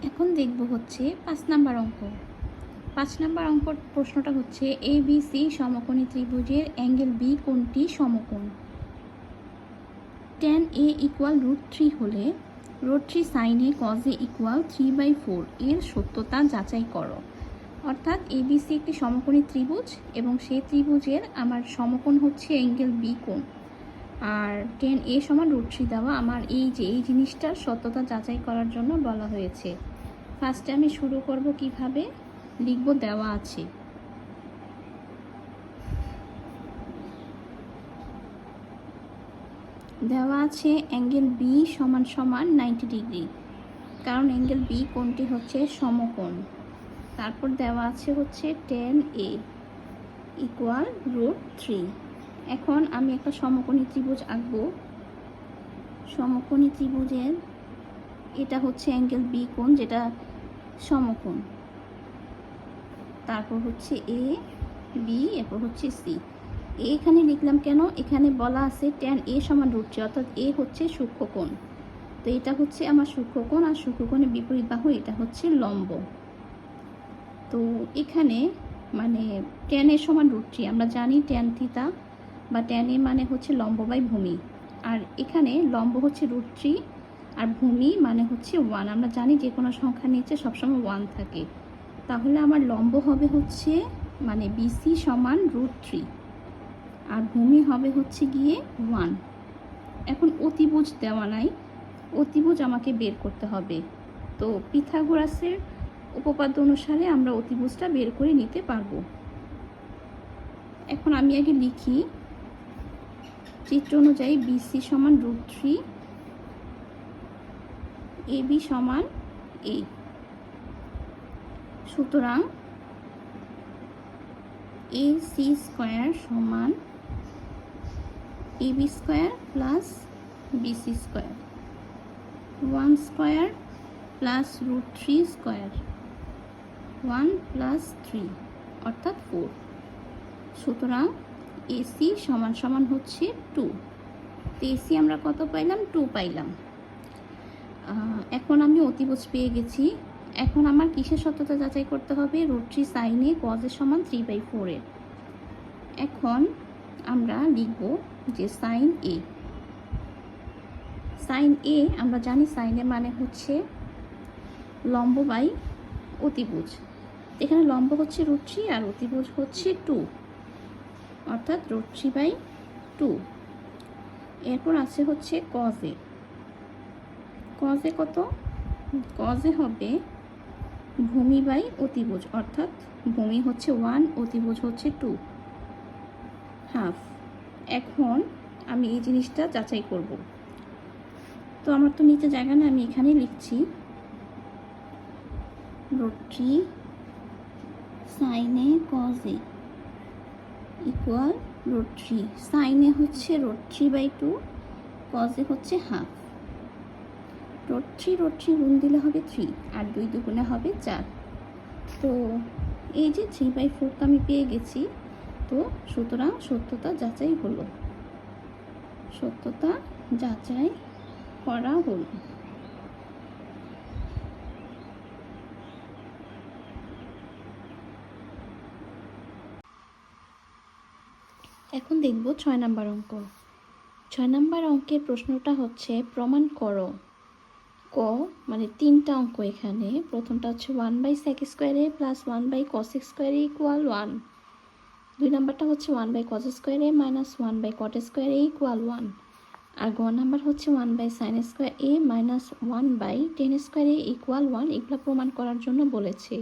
এখন দেখব হচ্ছে 5 নাম্বার অঙ্ক। 5 নাম্বার অঙ্কর প্রশ্নটা হচ্ছে ABC সমকোণী ত্রিভুজের অ্যাঙ্গেল B কোণটি সমকোণ। tan A = √3 হলে √3 sin A cos A = 3/4 এর সত্যতা যাচাই করো। অর্থাৎ ABC একটি সমকোণী ত্রিভুজ এবং সেই ত্রিভুজের আমার সমকোণ হচ্ছে অ্যাঙ্গেল B কোণ, আর tan A = √3 দেওয়া। আমার এই জিনিসটার সত্যতা যাচাই করার জন্য বলা হয়েছে। ফার্স্টে আমি শুরু করব কিভাবে লিখব, দেওয়া আছে অ্যাঙ্গেল B = 90 ডিগ্রি, কারণ অ্যাঙ্গেল B কোণটি হচ্ছে সমকোণ। তারপর দেওয়া আছে হচ্ছে tan A = √3। এখন আমি একটা সমকোণী ত্রিভুজ আঁকবো। সমকোণী ত্রিভুজের এটা হচ্ছে অ্যাঙ্গেল B কোণ, যেটা সমকোণ। তারপর হচ্ছে A, B, এরপর হচ্ছে C। এখানে লিখলাম কেন? এখানে বলা আছে tan A = √3, অর্থাৎ A হচ্ছে সূক্ষ্মকোণ। তো এটা হচ্ছে আমার সূক্ষ্মকোণ, আর সূক্ষ্মকোণের বিপরীত বাহু এটা হচ্ছে লম্ব। তো এখানে মানে tan A = √3, আমরা জানি tan থিটা বা tan A মানে হচ্ছে লম্ব বাই ভূমি, আর এখানে লম্ব হচ্ছে √3 আর ভূমি মানে হচ্ছে 1। আমরা জানি যে কোনো সংখ্যার নিচে সবসময় 1 থাকে। তাহলে আমার লম্ব হবে হচ্ছে মানে BC = √3 আর ভূমি হবে হচ্ছে গিয়ে 1। এখন অতিভুজ দেওয়া নাই, অতিভুজ আমাকে বের করতে হবে। তো পিথাগোরাসের উপপাদ্য অনুসারে আমরা অতিভুজটা বের করে নিতে পারবো। এখন আমি আগে লিখি চিত্র অনুযায়ী BC = √3, AB = A। সুতরাং AC² = AB² + BC², 1² + √3², 1 + 3 অর্থাৎ 4। সুতরাং AC = হচ্ছে 2। তো AC আমরা কত পাইলাম? 2 পাইলাম। এখন আমি অতিভুজ পেয়ে গেছি। এখন আমার কিসের সত্যতা যাচাই করতে হবে? √3 sin A cos A = 3/4 এর। এখন আমরা লিখব যে sin A আমরা জানি sin A মানে হচ্ছে লম্ব বাই অতিভুজ। এখানে লম্ব হচ্ছে √3 আর অতিভুজ হচ্ছে 2, অর্থাৎ √3/2। এরপর আছে হচ্ছে cos A। cos A কত? cos A হবে ভূমি বাই অতিভুজ, অর্থাৎ ভূমি হচ্ছে 1, অতিভুজ হচ্ছে 2, হাফ। এখন আমি এই জিনিসটা যাচাই করব। তো আমার তো নিচে জায়গা না, আমি এখানে লিখছি √3 sin A cos A = √3। sin A হচ্ছে √3/2, cos A হচ্ছে হাফ। √3 গুণ দিলে হবে 3, আর 2 দুগুণে হবে 4। তো এই যে 3/4 আমি পেয়ে গেছি। তো সুতরাং সত্যতা যাচাই হলো, সত্যতা যাচাই করা হলো। এখন দেখব 6 নাম্বার অঙ্ক। 6 নাম্বার অঙ্কের প্রশ্নটা হচ্ছে প্রমাণ করো। ক মানে 3টা অঙ্ক এখানে। প্রথমটা হচ্ছে 1/sec² A + 1/cos² A = 1। 2 নাম্বারটা হচ্ছে 1/cos² A - 1/cot² A = 1। আর গ নাম্বার হচ্ছে 1/sin² A - 1/tan² A = 1। এগুলো প্রমাণ করার জন্য বলেছে।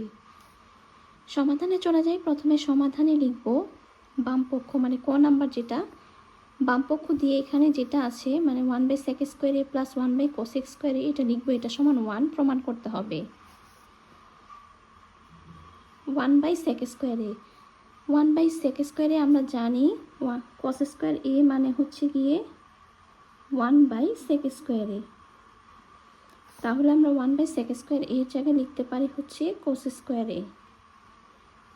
সমাধানে চলে যাই। প্রথমে সমাধানে লিখব বাম পক্ষ মানে ক নাম্বার, যেটা বাম পক্ষ দিয়ে এখানে যেটা আছে মানে 1/sec² A + 1/cos² A, এটা লিখবো। এটা সমান 1 প্রমাণ করতে হবে। 1/sec² A 1/sec² A আমরা জানি cos² A মানে হচ্ছে গিয়ে 1/sec² A। তাহলে আমরা 1/sec² A এর জায়গায় লিখতে পারি হচ্ছে cos² A।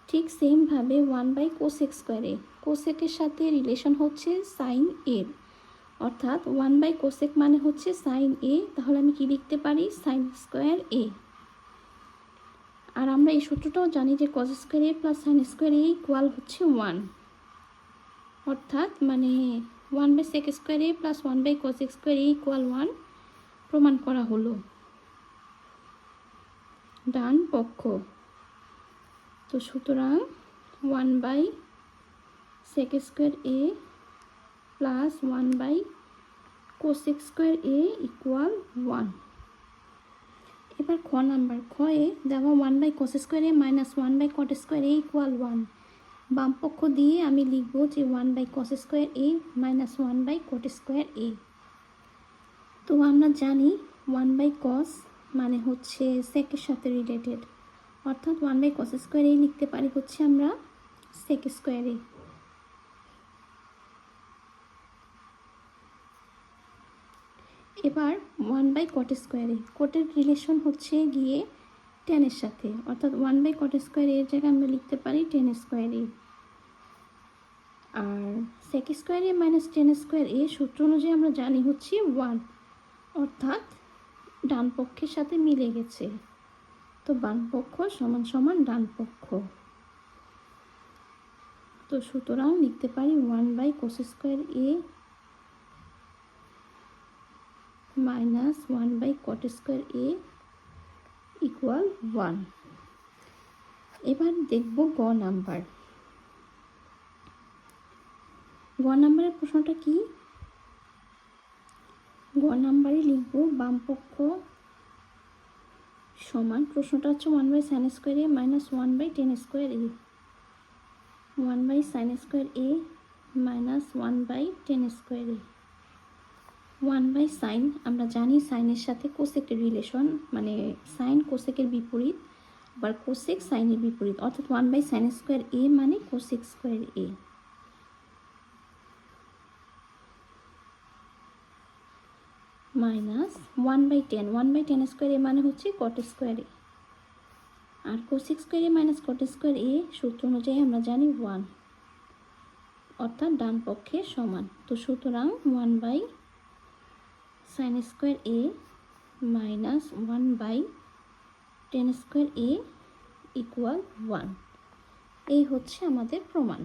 ঠিক সেমভাবে 1/cosec² A, কোসেকের সাথে রিলেশন হচ্ছে sin A, অর্থাৎ 1/cosec মানে হচ্ছে sin A। তাহলে আমি কি লিখতে পারি? sin² A। আর আমরা এই সূত্রটাও জানি যে কজ স্কোয়ার এ প্লাস সাইন স্কোয়ার এ ইকুয়াল হচ্ছে 1, অর্থাৎ মানে 1/sec স্কোয়ার এ প্লাস 1/cos স্কোয়ার এ ইকুয়াল 1 প্রমাণ করা হলো। ডান পক্ষ। তো সুতরাং 1/sec স্কোয়ার এ প্লাস 1/cos স্কোয়ার এ ইকুয়াল 1। এবার খ নাম্বার, খয়ে দেওয়া 1/cos স্কোয়ার এ মাইনাস 1/cot স্কোয়ার এ ইকুয়াল 1। বাম পক্ষ দিয়ে আমি লিখব যে 1/cos স্কোয়ার এ মাইনাস 1/cot স্কোয়ার এ। তো আমরা জানি 1/cos মানে হচ্ছে সেকের সাথে রিলেটেড, অর্থাৎ 1/cos স্কোয়ার এ লিখতে পারি হচ্ছে আমরা সেক স্কোয়ার এ। এবার 1/cot স্কোয়ার এ, কোটের রিলেশন হচ্ছে গিয়ে টেনের সাথে, অর্থাৎ 1/cot স্কোয়ার এর জায়গায় আমরা লিখতে পারি 10 স্কোয়ার এ। আর সেক স্কোয়ার এ মাইনাস 10 স্কোয়ার এ সূত্র অনুযায়ী আমরা জানি হচ্ছে 1, অর্থাৎ ডান পক্ষের সাথে মিলে গেছে। তো বাম পক্ষ সমান সমান ডান পক্ষ। তো সুতরাং লিখতে পারি 1/cos স্কোয়ার এ মাইনাস 1/cot স্কোয়ার এ ইকুয়াল 1। এবার দেখব গ নাম্বার। গ নাম্বারের প্রশ্নটা কি? গ নাম্বারে লিখব বাম পক্ষ সমান, প্রশ্নটা হচ্ছে 1/sin স্কোয়ার এ মাইনাস 1/10 স্কোয়ার এ, 1/sin স্কোয়ার এ মাইনাস 1/10 স্কোয়ার এ। 1/sin আমরা জানি সাইনের সাথে কোসেকের রিলেশন, মানে সাইন কোসেকের বিপরীত, আবার কোসেক সাইনের বিপরীত, অর্থাৎ 1/sin স্কোয়ার এ মানে কোসেক স্কোয়ার এ। মাইনাস 1/10 স্কোয়ার এ মানে হচ্ছে কট স্কোয়ার এ, আর কোসেক স্কোয়ার এ মাইনাস কট স্কোয়ার এ সূত্র অনুযায়ী আমরা জানি 1, অর্থাৎ ডান পক্ষে সমান। তো সুতরাং 1/sin স্কোয়ার এ মাইনাস 1/10 স্কোয়ার এ ইকুয়াল 1। এই হচ্ছে আমাদের প্রমাণ।